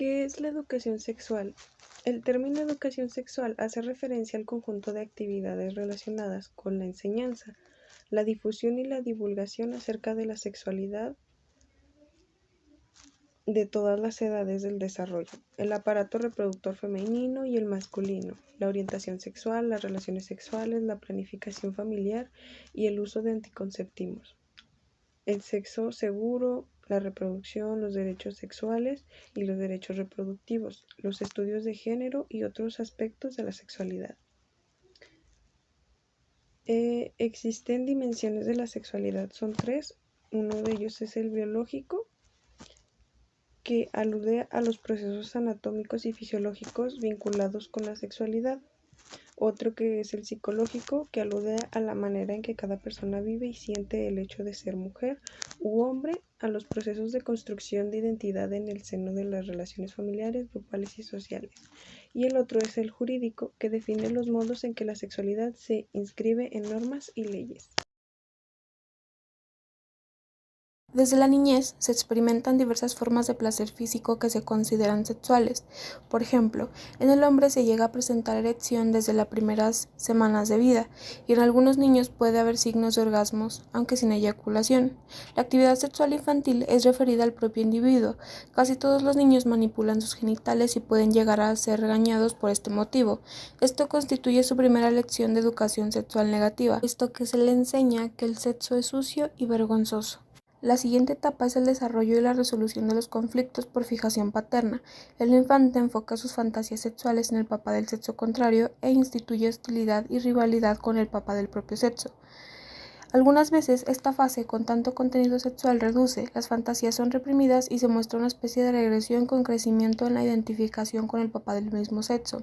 ¿Qué es la educación sexual? El término educación sexual hace referencia al conjunto de actividades relacionadas con la enseñanza, la difusión y la divulgación acerca de la sexualidad de todas las edades del desarrollo, el aparato reproductor femenino y el masculino, la orientación sexual, las relaciones sexuales, la planificación familiar y el uso de anticonceptivos, el sexo seguro, la reproducción, los derechos sexuales y los derechos reproductivos, los estudios de género y otros aspectos de la sexualidad. Existen dimensiones de la sexualidad, son tres. Uno de ellos es el biológico, que alude a los procesos anatómicos y fisiológicos vinculados con la sexualidad. Otro que es el psicológico, que alude a la manera en que cada persona vive y siente el hecho de ser mujer u hombre, a los procesos de construcción de identidad en el seno de las relaciones familiares, grupales y sociales. Y el otro es el jurídico, que define los modos en que la sexualidad se inscribe en normas y leyes. Desde la niñez se experimentan diversas formas de placer físico que se consideran sexuales. Por ejemplo, en el hombre se llega a presentar erección desde las primeras semanas de vida y en algunos niños puede haber signos de orgasmos, aunque sin eyaculación. La actividad sexual infantil es referida al propio individuo. Casi todos los niños manipulan sus genitales y pueden llegar a ser regañados por este motivo. Esto constituye su primera lección de educación sexual negativa, puesto que se le enseña que el sexo es sucio y vergonzoso. La siguiente etapa es el desarrollo y la resolución de los conflictos por fijación paterna. El infante enfoca sus fantasías sexuales en el papá del sexo contrario e instituye hostilidad y rivalidad con el papá del propio sexo. Algunas veces esta fase con tanto contenido sexual reduce, las fantasías son reprimidas y se muestra una especie de regresión con crecimiento en la identificación con el papá del mismo sexo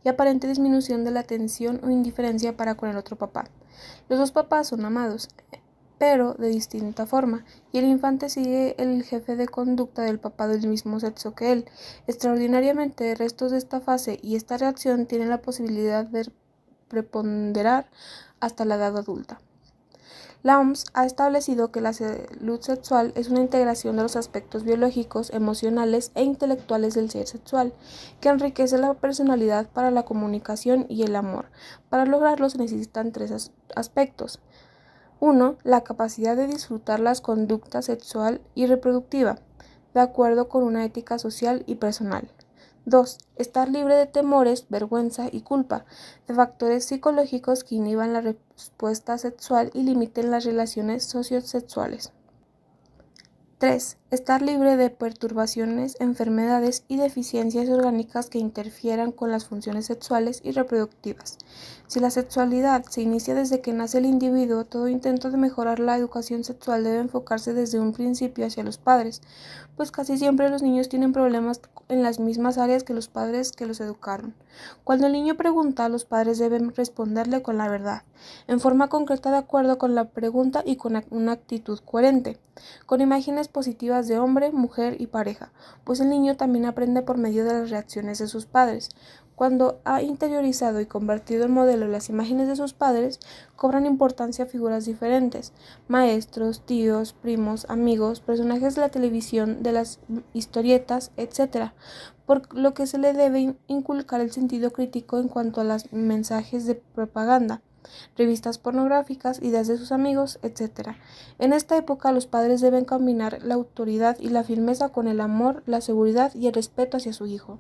y aparente disminución de la atención o indiferencia para con el otro papá. Los dos papás son amados, pero de distinta forma, y el infante sigue el jefe de conducta del papá del mismo sexo que él. Extraordinariamente, restos de esta fase y esta reacción tienen la posibilidad de preponderar hasta la edad adulta. La OMS ha establecido que la salud sexual es una integración de los aspectos biológicos, emocionales e intelectuales del ser sexual, que enriquece la personalidad para la comunicación y el amor. Para lograrlo se necesitan tres aspectos. 1. La capacidad de disfrutar las conductas sexual y reproductiva, de acuerdo con una ética social y personal. 2. Estar libre de temores, vergüenza y culpa, de factores psicológicos que inhiban la respuesta sexual y limiten las relaciones sociosexuales. 3. Estar libre de perturbaciones, enfermedades y deficiencias orgánicas que interfieran con las funciones sexuales y reproductivas. Si la sexualidad se inicia desde que nace el individuo, todo intento de mejorar la educación sexual debe enfocarse desde un principio hacia los padres, pues casi siempre los niños tienen problemas en las mismas áreas que los padres que los educaron. Cuando el niño pregunta, los padres deben responderle con la verdad, en forma concreta de acuerdo con la pregunta y con una actitud coherente, con imágenes positivas de hombre, mujer y pareja, pues el niño también aprende por medio de las reacciones de sus padres. Cuando ha interiorizado y convertido en modelo las imágenes de sus padres, cobran importancia figuras diferentes: maestros, tíos, primos, amigos, personajes de la televisión, de las historietas, etc., por lo que se le debe inculcar el sentido crítico en cuanto a los mensajes de propaganda, revistas pornográficas, ideas de sus amigos, etc. En esta época los padres deben combinar la autoridad y la firmeza con el amor, la seguridad y el respeto hacia su hijo.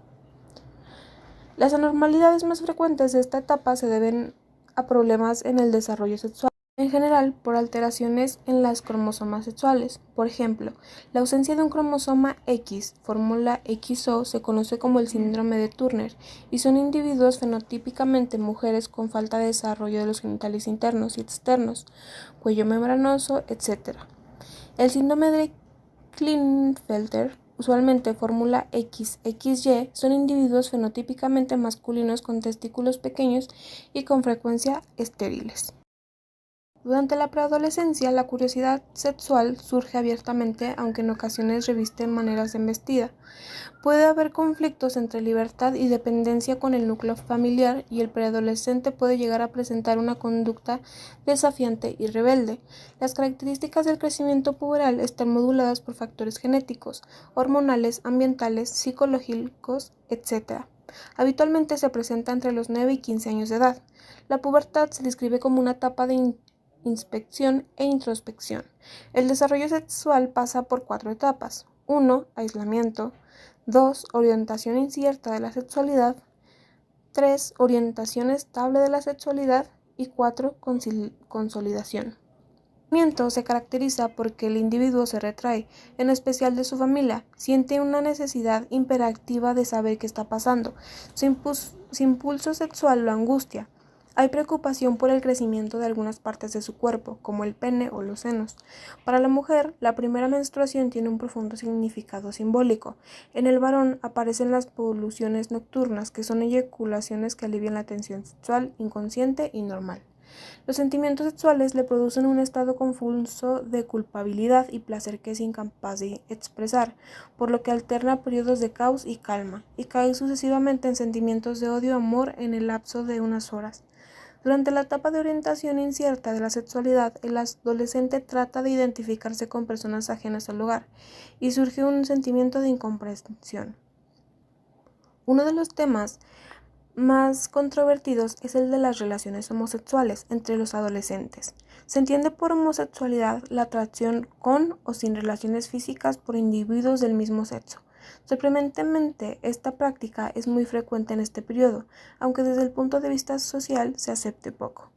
Las anormalidades más frecuentes de esta etapa se deben a problemas en el desarrollo sexual, en general por alteraciones en las cromosomas sexuales. Por ejemplo, la ausencia de un cromosoma X, fórmula XO, se conoce como el síndrome de Turner, y son individuos fenotípicamente mujeres con falta de desarrollo de los genitales internos y externos, cuello membranoso, etc. El síndrome de Klinefelter, usualmente fórmula XXY, son individuos fenotípicamente masculinos con testículos pequeños y con frecuencia estériles. Durante la preadolescencia, la curiosidad sexual surge abiertamente, aunque en ocasiones reviste maneras de embestida. Puede haber conflictos entre libertad y dependencia con el núcleo familiar, y el preadolescente puede llegar a presentar una conducta desafiante y rebelde. Las características del crecimiento puberal están moduladas por factores genéticos, hormonales, ambientales, psicológicos, etc. Habitualmente se presenta entre los 9 y 15 años de edad. La pubertad se describe como una etapa de inspección e introspección. El desarrollo sexual pasa por 4 etapas. 1. Aislamiento. 2. Orientación incierta de la sexualidad. 3. Orientación estable de la sexualidad. Y 4. Consolidación. El aislamiento se caracteriza porque el individuo se retrae, en especial de su familia, siente una necesidad imperativa de saber qué está pasando. Su impulso sexual lo angustia. Hay preocupación por el crecimiento de algunas partes de su cuerpo, como el pene o los senos. Para la mujer, la primera menstruación tiene un profundo significado simbólico. En el varón aparecen las poluciones nocturnas, que son eyaculaciones que alivian la tensión sexual inconsciente y normal. Los sentimientos sexuales le producen un estado confuso de culpabilidad y placer que es incapaz de expresar, por lo que alterna periodos de caos y calma, y cae sucesivamente en sentimientos de odio-amor en el lapso de unas horas. Durante la etapa de orientación incierta de la sexualidad, el adolescente trata de identificarse con personas ajenas al hogar, y surge un sentimiento de incomprensión. Uno de los temas más controvertidos es el de las relaciones homosexuales entre los adolescentes. Se entiende por homosexualidad la atracción con o sin relaciones físicas por individuos del mismo sexo. Sorprendentemente, esta práctica es muy frecuente en este periodo, aunque desde el punto de vista social se acepte poco.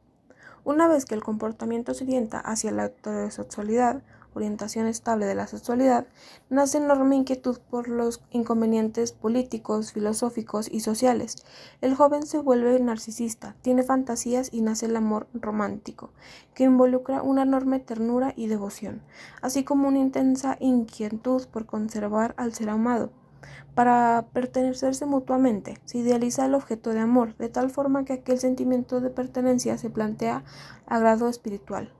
Una vez que el comportamiento se orienta hacia la heterosexualidad, orientación estable de la sexualidad, nace enorme inquietud por los inconvenientes políticos, filosóficos y sociales. El joven se vuelve narcisista, tiene fantasías y nace el amor romántico, que involucra una enorme ternura y devoción, así como una intensa inquietud por conservar al ser amado. Para pertenecerse mutuamente, se idealiza el objeto de amor, de tal forma que aquel sentimiento de pertenencia se plantea a grado espiritual.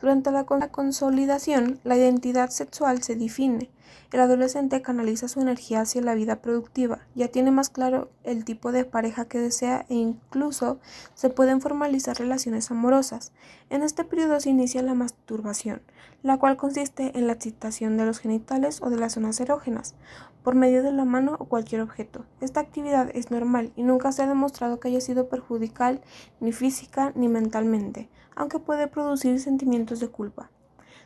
Durante la consolidación, la identidad sexual se define. El adolescente canaliza su energía hacia la vida productiva, ya tiene más claro el tipo de pareja que desea e incluso se pueden formalizar relaciones amorosas. En este periodo se inicia la masturbación, la cual consiste en la excitación de los genitales o de las zonas erógenas, por medio de la mano o cualquier objeto. Esta actividad es normal y nunca se ha demostrado que haya sido perjudicial ni física ni mentalmente, aunque puede producir sentimientos de culpa.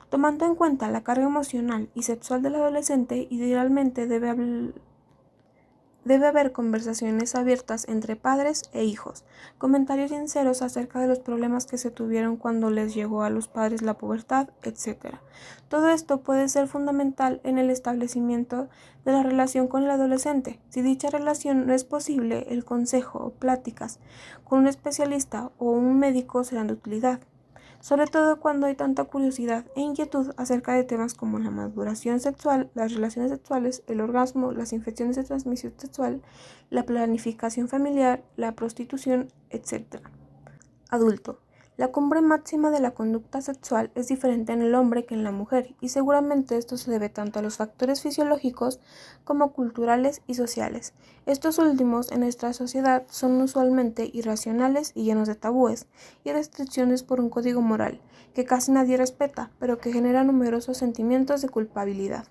Tomando en cuenta la carga emocional y sexual del adolescente, idealmente debe haber conversaciones abiertas entre padres e hijos, comentarios sinceros acerca de los problemas que se tuvieron cuando les llegó a los padres la pubertad, etc. Todo esto puede ser fundamental en el establecimiento de la relación con el adolescente. Si dicha relación no es posible, el consejo o pláticas con un especialista o un médico serán de utilidad, sobre todo cuando hay tanta curiosidad e inquietud acerca de temas como la maduración sexual, las relaciones sexuales, el orgasmo, las infecciones de transmisión sexual, la planificación familiar, la prostitución, etc. Adulto. La cumbre máxima de la conducta sexual es diferente en el hombre que en la mujer, y seguramente esto se debe tanto a los factores fisiológicos como culturales y sociales. Estos últimos en nuestra sociedad son usualmente irracionales y llenos de tabúes y restricciones por un código moral que casi nadie respeta, pero que genera numerosos sentimientos de culpabilidad.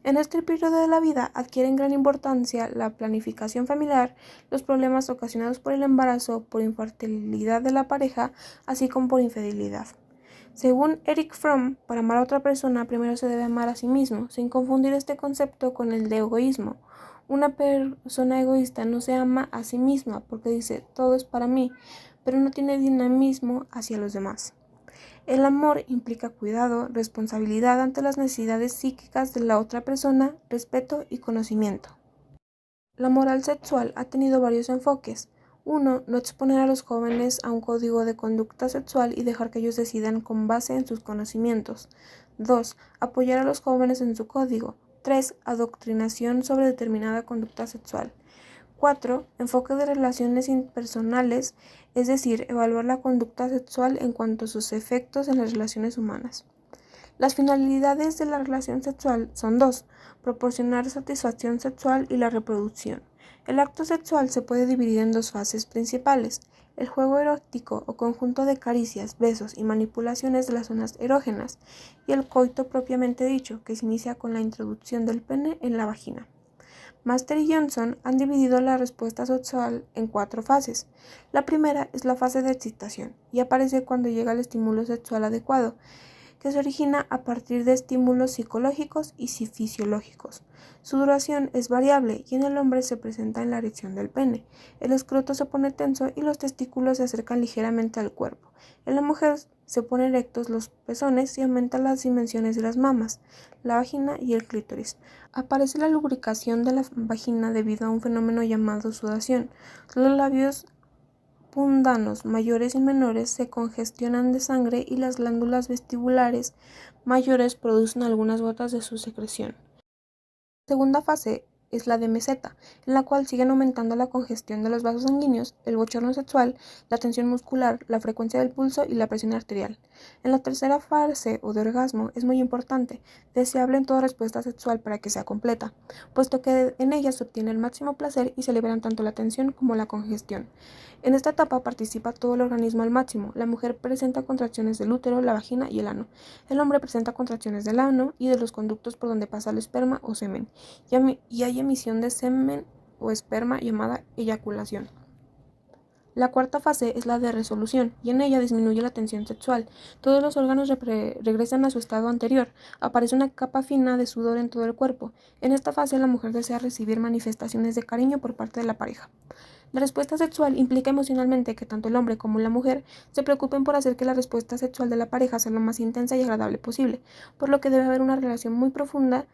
En este periodo de la vida adquieren gran importancia la planificación familiar, los problemas ocasionados por el embarazo, por infertilidad de la pareja, así como por infidelidad. Según Erich Fromm, para amar a otra persona primero se debe amar a sí mismo, sin confundir este concepto con el de egoísmo. Una persona egoísta no se ama a sí misma porque dice todo es para mí, pero no tiene dinamismo hacia los demás. El amor implica cuidado, responsabilidad ante las necesidades psíquicas de la otra persona, respeto y conocimiento. La moral sexual ha tenido varios enfoques. 1. No exponer a los jóvenes a un código de conducta sexual y dejar que ellos decidan con base en sus conocimientos. 2. Apoyar a los jóvenes en su código. 3. Adoctrinación sobre determinada conducta sexual. 4. Enfoque de relaciones interpersonales, es decir, evaluar la conducta sexual en cuanto a sus efectos en las relaciones humanas. Las finalidades de la relación sexual son dos: proporcionar satisfacción sexual y la reproducción. El acto sexual se puede dividir en dos fases principales: el juego erótico o conjunto de caricias, besos y manipulaciones de las zonas erógenas, y el coito propiamente dicho, que se inicia con la introducción del pene en la vagina. Master y Johnson han dividido la respuesta sexual en 4 fases. La primera es la fase de excitación y aparece cuando llega el estímulo sexual adecuado, que se origina a partir de estímulos psicológicos y fisiológicos. Su duración es variable y en el hombre se presenta en la erección del pene. El escroto se pone tenso y los testículos se acercan ligeramente al cuerpo. En la mujer se ponen erectos los pezones y aumentan las dimensiones de las mamas, la vagina y el clítoris. Aparece la lubricación de la vagina debido a un fenómeno llamado sudación. Los labios pundanos mayores y menores se congestionan de sangre y las glándulas vestibulares mayores producen algunas gotas de su secreción. La segunda fase es la de meseta, en la cual siguen aumentando la congestión de los vasos sanguíneos, el bochorno sexual, la tensión muscular, la frecuencia del pulso y la presión arterial. En la tercera fase o de orgasmo es muy importante, deseable en toda respuesta sexual para que sea completa, puesto que en ella se obtiene el máximo placer y se liberan tanto la tensión como la congestión. En esta etapa participa todo el organismo al máximo. La mujer presenta contracciones del útero, la vagina y el ano. El hombre presenta contracciones del ano y de los conductos por donde pasa el esperma o semen, y hay emisión de semen o esperma llamada eyaculación. La cuarta fase es la de resolución, y en ella disminuye la tensión sexual. Todos los órganos regresan a su estado anterior. Aparece una capa fina de sudor en todo el cuerpo. En esta fase la mujer desea recibir manifestaciones de cariño por parte de la pareja. La respuesta sexual implica emocionalmente que tanto el hombre como la mujer se preocupen por hacer que la respuesta sexual de la pareja sea lo más intensa y agradable posible, por lo que debe haber una relación muy profunda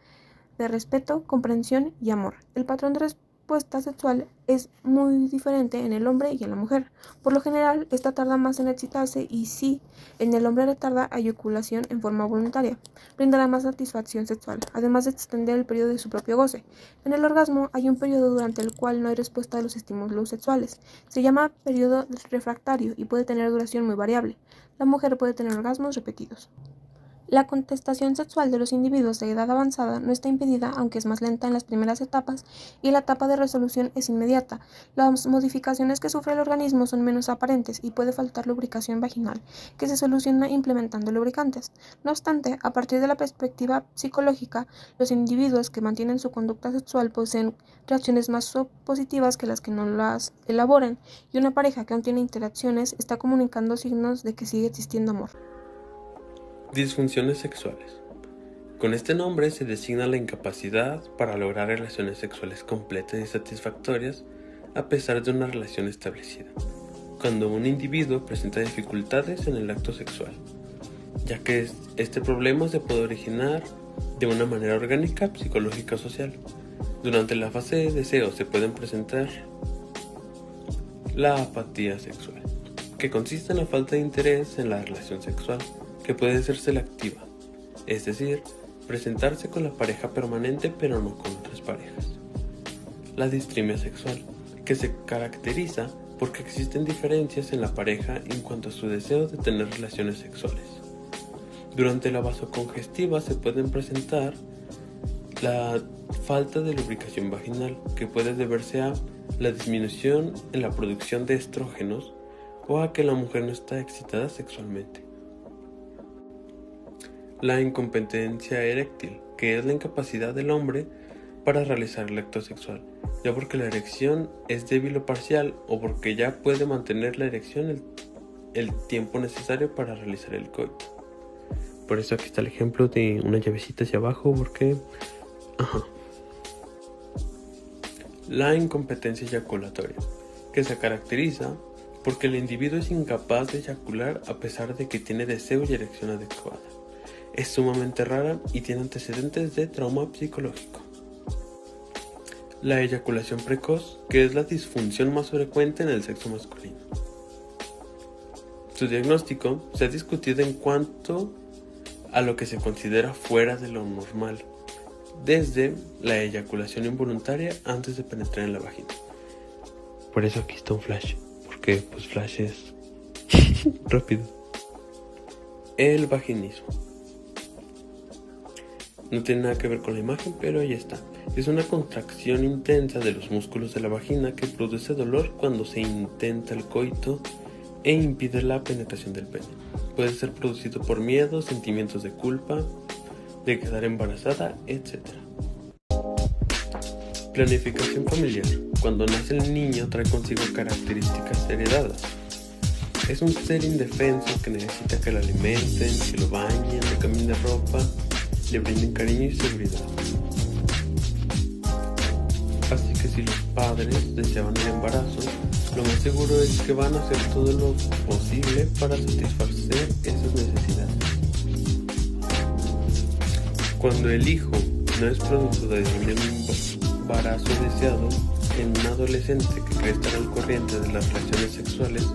de respeto, comprensión y amor. El patrón de respuesta sexual es muy diferente en el hombre y en la mujer. Por lo general, esta tarda más en excitarse y si en el hombre retarda eyaculación en forma voluntaria, brindará más satisfacción sexual, además de extender el periodo de su propio goce. En el orgasmo hay un periodo durante el cual no hay respuesta a los estímulos sexuales. Se llama periodo refractario y puede tener duración muy variable. La mujer puede tener orgasmos repetidos. La contestación sexual de los individuos de edad avanzada no está impedida, aunque es más lenta en las primeras etapas, y la etapa de resolución es inmediata. Las modificaciones que sufre el organismo son menos aparentes y puede faltar lubricación vaginal, que se soluciona implementando lubricantes. No obstante, a partir de la perspectiva psicológica, los individuos que mantienen su conducta sexual poseen reacciones más positivas que las que no las elaboran, y una pareja que aún tiene interacciones está comunicando signos de que sigue existiendo amor. Disfunciones sexuales. Con este nombre se designa la incapacidad para lograr relaciones sexuales completas y satisfactorias a pesar de una relación establecida, cuando un individuo presenta dificultades en el acto sexual, ya que este problema se puede originar de una manera orgánica, psicológica o social. Durante la fase de deseo se pueden presentar la apatía sexual, que consiste en la falta de interés en la relación sexual, que puede ser selectiva, es decir, presentarse con la pareja permanente pero no con otras parejas. La distimia sexual, que se caracteriza porque existen diferencias en la pareja en cuanto a su deseo de tener relaciones sexuales. Durante la vasocongestiva se pueden presentar la falta de lubricación vaginal, que puede deberse a la disminución en la producción de estrógenos o a que la mujer no está excitada sexualmente. La incompetencia eréctil, que es la incapacidad del hombre para realizar el acto sexual, ya porque la erección es débil o parcial o porque ya puede mantener la erección el tiempo necesario para realizar el coito. Por eso aquí está el ejemplo de una llavecita hacia abajo porque... La incompetencia eyaculatoria, que se caracteriza porque el individuo es incapaz de eyacular a pesar de que tiene deseo y erección adecuada. Es sumamente rara y tiene antecedentes de trauma psicológico. La eyaculación precoz, que es la disfunción más frecuente en el sexo masculino. Su diagnóstico se ha discutido en cuanto a lo que se considera fuera de lo normal, desde la eyaculación involuntaria antes de penetrar en la vagina, Por eso aquí está un flash, porque pues flash es rápido. El vaginismo. No tiene nada que ver con la imagen, pero ahí está. Es una contracción intensa de los músculos de la vagina que produce dolor cuando se intenta el coito e impide la penetración del pene. Puede ser producido por miedo, sentimientos de culpa, de quedar embarazada, etc. Planificación familiar. Cuando nace el niño trae consigo características heredadas. Es un ser indefenso que necesita que lo alimenten, que lo bañen, le cambien de ropa, le brinden cariño y seguridad. Así que si los padres deseaban el embarazo, lo más seguro es que van a hacer todo lo posible para satisfacer esas necesidades. Cuando el hijo no es producto de un embarazo deseado, en un adolescente que cree estar al corriente de las relaciones sexuales,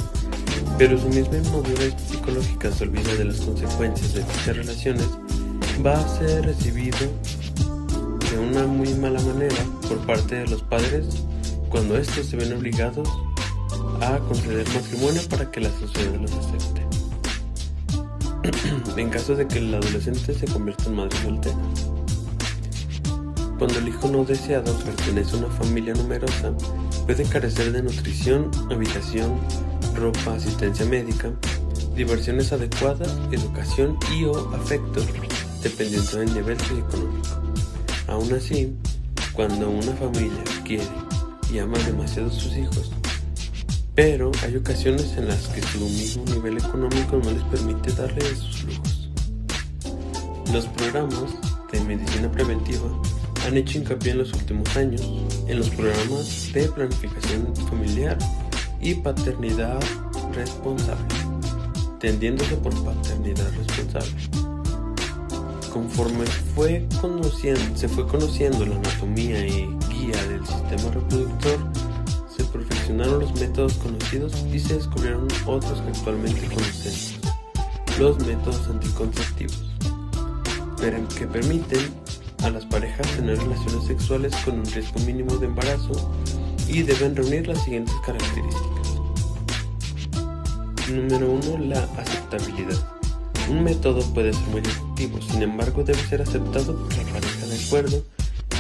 pero su misma inmadurez psicológica se olvida de las consecuencias de dichas relaciones, va a ser recibido de una muy mala manera por parte de los padres cuando estos se ven obligados a conceder matrimonio para que la sociedad los acepte. En caso de que el adolescente se convierta en madre soltera. Cuando el hijo no deseado pertenece a una familia numerosa, puede carecer de nutrición, habitación, ropa, asistencia médica, diversiones adecuadas, educación y o afecto, dependiendo del nivel socioeconómico. Aún así, cuando una familia quiere y ama demasiado a sus hijos, pero hay ocasiones en las que su mismo nivel económico no les permite darle sus lujos. Los programas de medicina preventiva han hecho hincapié en los últimos años en los programas de planificación familiar y paternidad responsable, tendiéndose por paternidad responsable. Conforme se fue conociendo la anatomía y guía del sistema reproductor, se perfeccionaron los métodos conocidos y se descubrieron otros que actualmente conocemos, los métodos anticonceptivos, que permiten a las parejas tener relaciones sexuales con un riesgo mínimo de embarazo y deben reunir las siguientes características. Número 1. La aceptabilidad. Un método puede ser muy efectivo, sin embargo debe ser aceptado por la pareja de acuerdo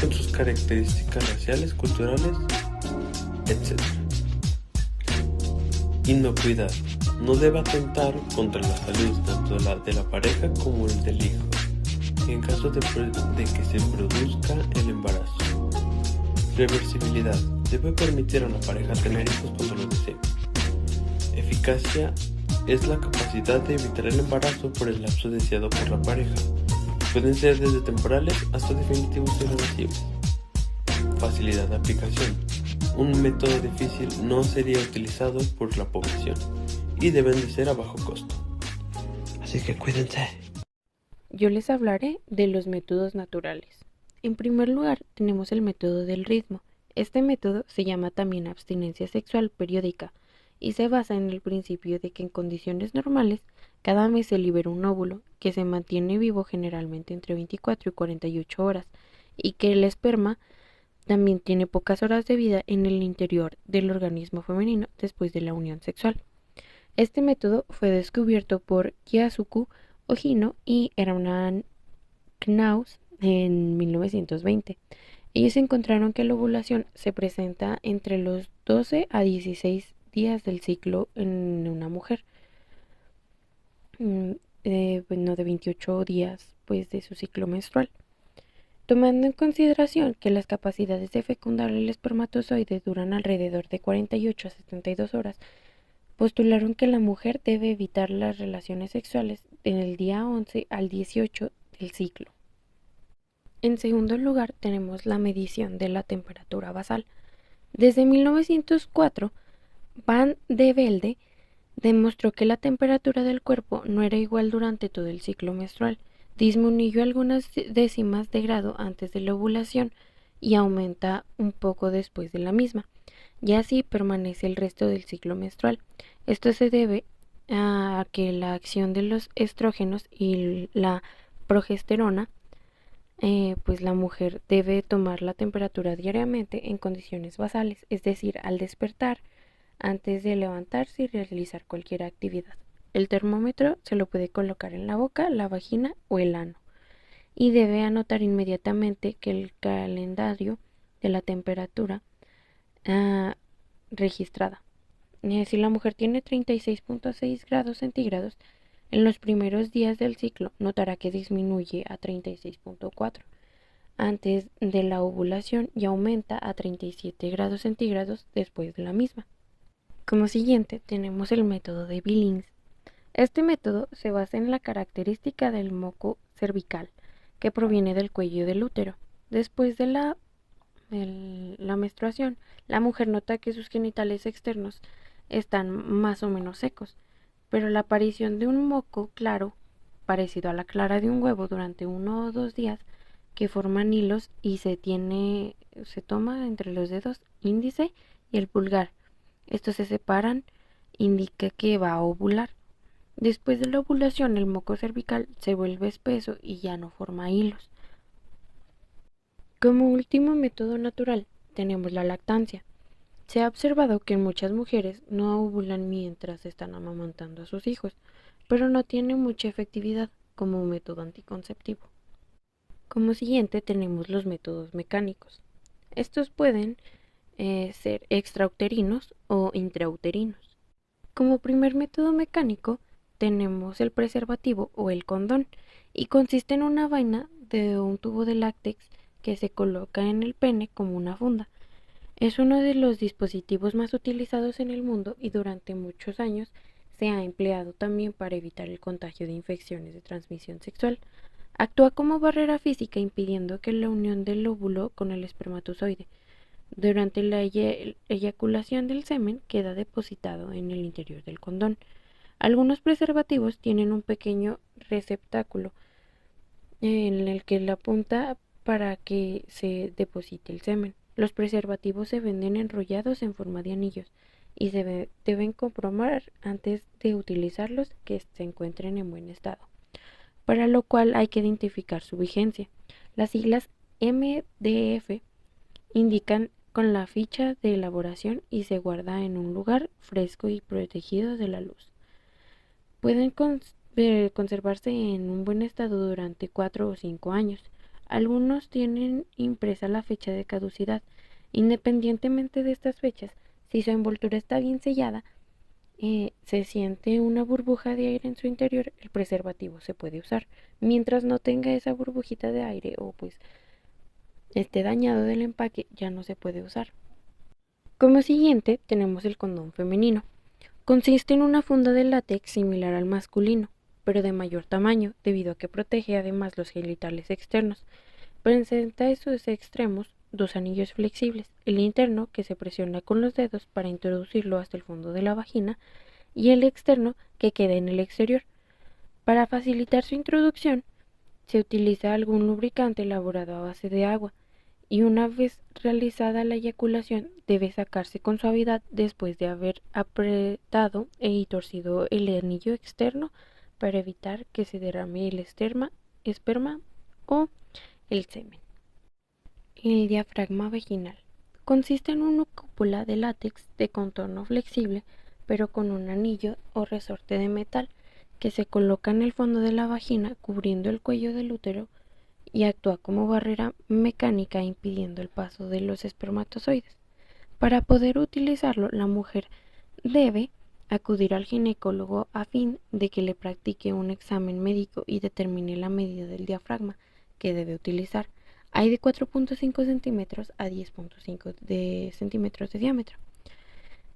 con sus características raciales, culturales, etc. Inocuidad. No debe atentar contra la salud tanto de la pareja como el del hijo, en caso de que se produzca el embarazo. Reversibilidad. Debe permitir a la pareja tener hijos cuando lo desee. Eficacia es la capacidad de evitar el embarazo por el lapso deseado por la pareja. Pueden ser desde temporales hasta definitivos y irreversibles. Facilidad de aplicación. Un método difícil no sería utilizado por la población y deben de ser a bajo costo. Así que cuídense. Yo les hablaré de los métodos naturales. En primer lugar, tenemos el método del ritmo. Este método se llama también abstinencia sexual periódica y se basa en el principio de que en condiciones normales cada mes se libera un óvulo que se mantiene vivo generalmente entre 24 y 48 horas y que el esperma también tiene pocas horas de vida en el interior del organismo femenino después de la unión sexual. Este método fue descubierto por Kiyasuke Ogino y Hermann Knaus en 1920. Ellos encontraron que la ovulación se presenta entre los 12 a 16 días del ciclo en una mujer, de 28 días pues de su ciclo menstrual. Tomando en consideración que las capacidades de fecundar el espermatozoide duran alrededor de 48 a 72 horas, postularon que la mujer debe evitar las relaciones sexuales en el día 11 al 18 del ciclo. En segundo lugar, tenemos la medición de la temperatura basal. Desde 1904, Van de Velde demostró que la temperatura del cuerpo no era igual durante todo el ciclo menstrual, disminuyó algunas décimas de grado antes de la ovulación y aumenta un poco después de la misma, y así permanece el resto del ciclo menstrual. Esto se debe a que la acción de los estrógenos y la progesterona pues la mujer debe tomar la temperatura diariamente en condiciones basales, es decir, al despertar, antes de levantarse y realizar cualquier actividad. El termómetro se lo puede colocar en la boca, la vagina o el ano y debe anotar inmediatamente que el calendario de la temperatura ah, registrada. Si la mujer tiene 36.6 grados centígrados, en los primeros días del ciclo notará que disminuye a 36.4 antes de la ovulación y aumenta a 37 grados centígrados después de la misma. Como siguiente tenemos el método de Billings. Este método se basa en la característica del moco cervical que proviene del cuello del útero. Después de la menstruación, la mujer nota que sus genitales externos están más o menos secos, pero la aparición de un moco claro, parecido a la clara de un huevo durante 1 o 2 días, que forman hilos y se toma entre los dedos índice y el pulgar. Estos se separan, indica que va a ovular. Después de la ovulación, el moco cervical se vuelve espeso y ya no forma hilos. Como último método natural, tenemos la lactancia. Se ha observado que muchas mujeres no ovulan mientras están amamantando a sus hijos, pero no tiene mucha efectividad como método anticonceptivo. Como siguiente tenemos los métodos mecánicos. Estos pueden ser extrauterinos o intrauterinos. Como primer método mecánico tenemos el preservativo o el condón y consiste en una vaina de un tubo de látex que se coloca en el pene como una funda. Es uno de los dispositivos más utilizados en el mundo y durante muchos años se ha empleado también para evitar el contagio de infecciones de transmisión sexual. Actúa como barrera física impidiendo que la unión del óvulo con el espermatozoide. Durante la eyaculación del semen queda depositado en el interior del condón. Algunos preservativos tienen un pequeño receptáculo en el que la punta para que se deposite el semen. Los preservativos se venden enrollados en forma de anillos y deben comprobar antes de utilizarlos que se encuentren en buen estado, para lo cual hay que identificar su vigencia. Las siglas MDF indican con la ficha de elaboración y se guarda en un lugar fresco y protegido de la luz. Pueden conservarse en un buen estado durante 4 o 5 años. Algunos tienen impresa la fecha de caducidad. Independientemente de estas fechas, si su envoltura está bien sellada, se siente una burbuja de aire en su interior, el preservativo se puede usar. Mientras no tenga esa burbujita de aire o pues esté dañado del empaque, ya no se puede usar. Como siguiente tenemos el condón femenino. Consiste en una funda de látex similar al masculino, pero de mayor tamaño, debido a que protege además los genitales externos. Presenta en sus extremos dos anillos flexibles, el interno que se presiona con los dedos para introducirlo hasta el fondo de la vagina y el externo que queda en el exterior. Para facilitar su introducción, se utiliza algún lubricante elaborado a base de agua y una vez realizada la eyaculación debe sacarse con suavidad después de haber apretado y torcido el anillo externo para evitar que se derrame el esperma o el semen. El diafragma vaginal consiste en una cúpula de látex de contorno flexible pero con un anillo o resorte de metal que se coloca en el fondo de la vagina cubriendo el cuello del útero y actúa como barrera mecánica impidiendo el paso de los espermatozoides. Para poder utilizarlo, la mujer debe acudir al ginecólogo a fin de que le practique un examen médico y determine la medida del diafragma que debe utilizar. Hay de 4.5 centímetros a 10.5 centímetros de diámetro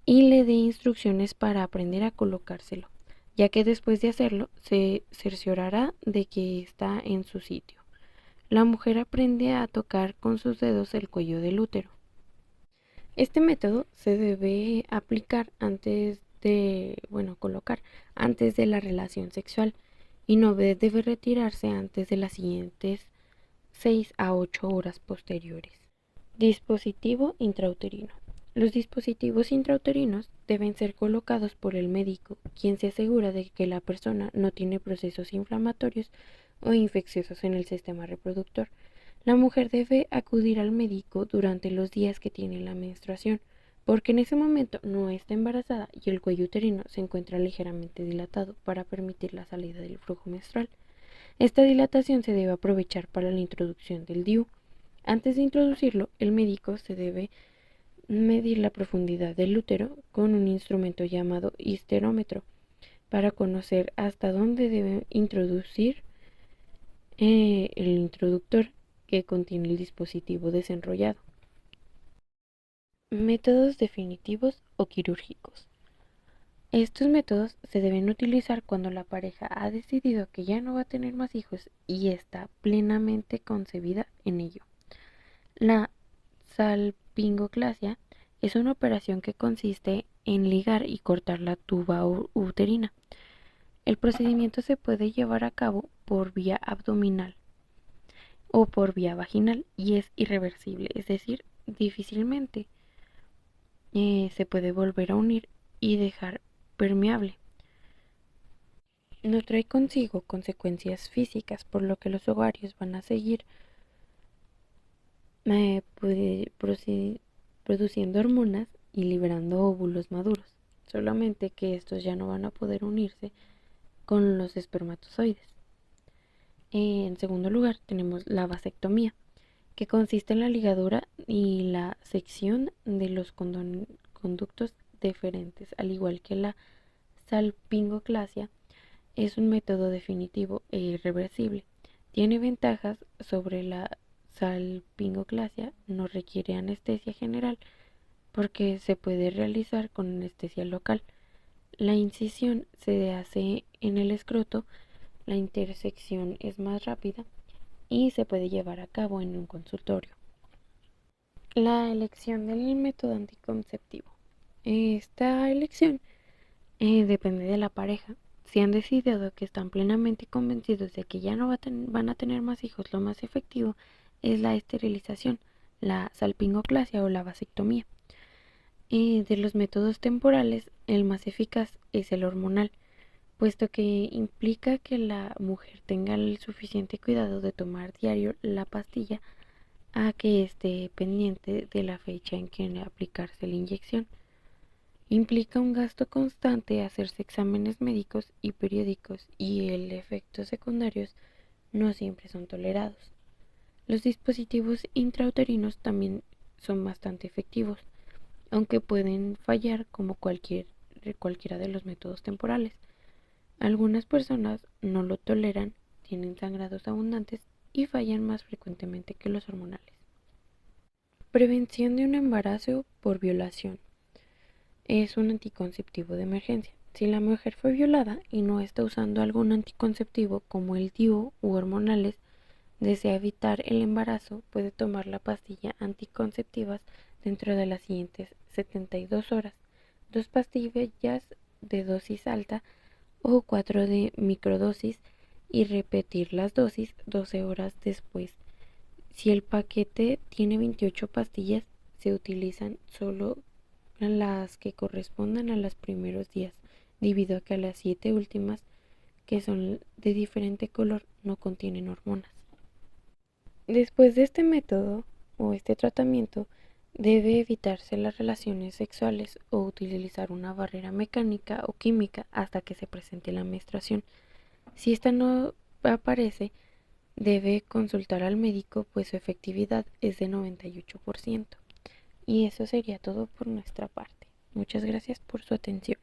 y le dé instrucciones para aprender a colocárselo, ya que después de hacerlo se cerciorará de que está en su sitio. La mujer aprende a tocar con sus dedos el cuello del útero. Este método se debe aplicar colocar antes de la relación sexual y no debe retirarse antes de las siguientes 6 a 8 horas posteriores. Dispositivo intrauterino. Los dispositivos intrauterinos deben ser colocados por el médico, quien se asegura de que la persona no tiene procesos inflamatorios o infecciosos en el sistema reproductor. La mujer debe acudir al médico durante los días que tiene la menstruación, porque en ese momento no está embarazada y el cuello uterino se encuentra ligeramente dilatado para permitir la salida del flujo menstrual. Esta dilatación se debe aprovechar para la introducción del DIU. Antes de introducirlo, el médico se debe medir la profundidad del útero con un instrumento llamado histerómetro para conocer hasta dónde debe introducir el introductor que contiene el dispositivo desenrollado. Métodos definitivos o quirúrgicos. Estos métodos se deben utilizar cuando la pareja ha decidido que ya no va a tener más hijos y está plenamente concebida en ello. La salpingoclasia es una operación que consiste en ligar y cortar la tuba uterina. El procedimiento se puede llevar a cabo por vía abdominal o por vía vaginal y es irreversible, es decir, difícilmente se puede volver a unir y dejar permeable. No trae consigo consecuencias físicas, por lo que los ovarios van a seguir produciendo hormonas y liberando óvulos maduros, solamente que estos ya no van a poder unirse con los espermatozoides. En segundo lugar, tenemos la vasectomía, que consiste en la ligadura y la sección de los conductos deferentes, al igual que la salpingoclasia. Es un método definitivo e irreversible. Tiene ventajas sobre la salpingoclasia, no requiere anestesia general porque se puede realizar con anestesia local. La incisión se hace en el escroto, la intersección es más rápida y se puede llevar a cabo en un consultorio. La elección del método anticonceptivo. Esta elección depende de la pareja. Si han decidido que están plenamente convencidos de que ya no van a tener más hijos, lo más efectivo es la esterilización, la salpingoclasia o la vasectomía. De los métodos temporales, el más eficaz es el hormonal, puesto que implica que la mujer tenga el suficiente cuidado de tomar diario la pastilla a que esté pendiente de la fecha en que aplicarse la inyección. Implica un gasto constante hacerse exámenes médicos y periódicos y el efectos secundarios no siempre son tolerados. Los dispositivos intrauterinos también son bastante efectivos, aunque pueden fallar como cualquiera de los métodos temporales. Algunas personas no lo toleran, tienen sangrados abundantes y fallan más frecuentemente que los hormonales. Prevención de un embarazo por violación. Es un anticonceptivo de emergencia. Si la mujer fue violada y no está usando algún anticonceptivo como el DIU u hormonales, desea evitar el embarazo, puede tomar la pastilla anticonceptivas dentro de las siguientes 72 horas, 2 pastillas de dosis alta o 4 de microdosis y repetir las dosis 12 horas después. Si el paquete tiene 28 pastillas, se utilizan solo las que correspondan a los primeros días, debido a que las 7 últimas, que son de diferente color, no contienen hormonas. Después de este método o este tratamiento, debe evitarse las relaciones sexuales o utilizar una barrera mecánica o química hasta que se presente la menstruación. Si esta no aparece, debe consultar al médico, pues su efectividad es de 98%. Y eso sería todo por nuestra parte. Muchas gracias por su atención.